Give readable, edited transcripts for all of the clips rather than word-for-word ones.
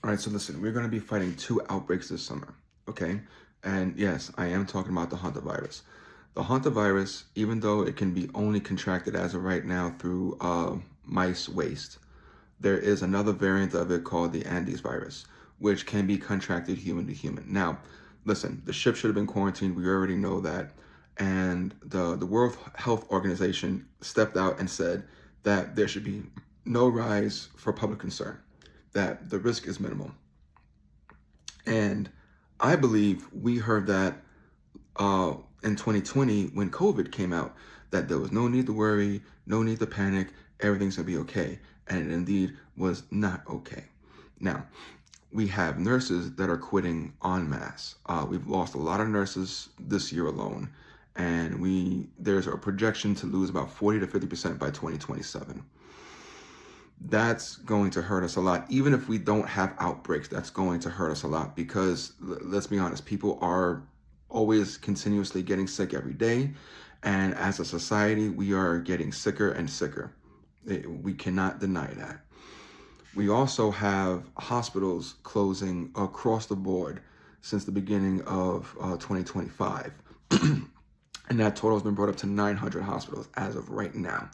All right, so listen, we're going to be fighting 2 outbreaks this summer, okay? And yes, I am talking about the Hantavirus. The Hantavirus, even though it can be only contracted as of right now through mice waste, there is another variant of it called the Andes virus, which can be contracted human to human. Now, listen, the ship should have been quarantined. We already know that. And the World Health Organization stepped out and said that there should be no rise for public concern, that the risk is minimal. And I believe we heard that in 2020 when COVID came out, that there was no need to worry, no need to panic, everything's gonna be okay. And it indeed was not okay. Now, we have nurses that are quitting en masse. We've lost a lot of nurses this year alone, and there's a projection to lose about 40 to 50% by 2027. That's going to hurt us a lot. Even if we don't have outbreaks, that's going to hurt us a lot because let's be honest, people are always continuously getting sick every day. And as a society, we are getting sicker and sicker. We cannot deny that. We also have hospitals closing across the board since the beginning of 2025. And that total has been brought up to 900 hospitals as of right now.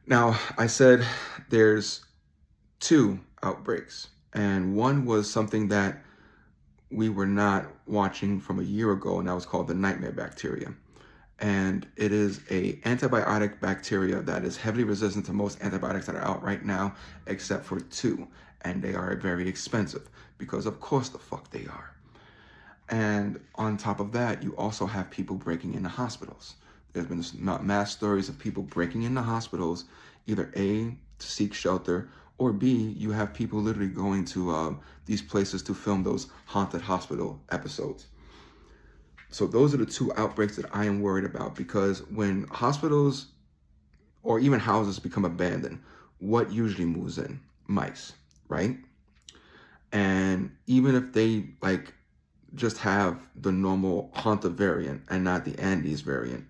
Now, I said there's 2 outbreaks, and one was something that we were not watching from a year ago, and that was called the nightmare bacteria. And it is a antibiotic bacteria that is heavily resistant to most antibiotics that are out right now, except for 2. And they are very expensive because of course the fuck they are. And on top of that, you also have people breaking into hospitals. There's been mass stories of people breaking into hospitals, either A, to seek shelter, or B, you have people literally going to these places to film those haunted hospital episodes. So those are the 2 outbreaks that I am worried about, because when hospitals or even houses become abandoned, what usually moves in? Mice, right? And even if they just have the normal Hanta variant and not the Andes variant,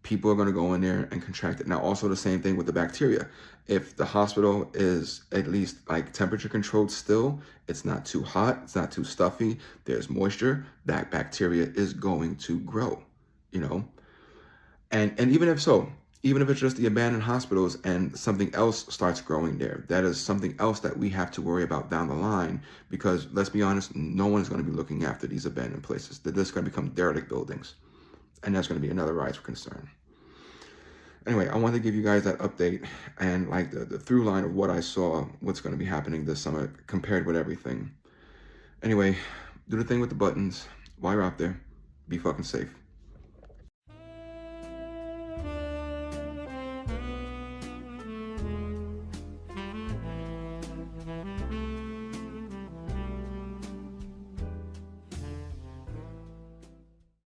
people are going to go in there and contract it. Now, also the same thing with the bacteria. If the hospital is at least temperature controlled still, it's not too hot, it's not too stuffy, there's moisture, that bacteria is going to grow, And even if so, even if it's just the abandoned hospitals and something else starts growing there, that is something else that we have to worry about down the line, because let's be honest, no one is going to be looking after these abandoned places. They're just going to become derelict buildings. And that's going to be another rise for concern. Anyway, I wanted to give you guys that update and the through line of what I saw, what's going to be happening this summer compared with everything. Anyway, do the thing with the buttons. While you're out there, be fucking safe.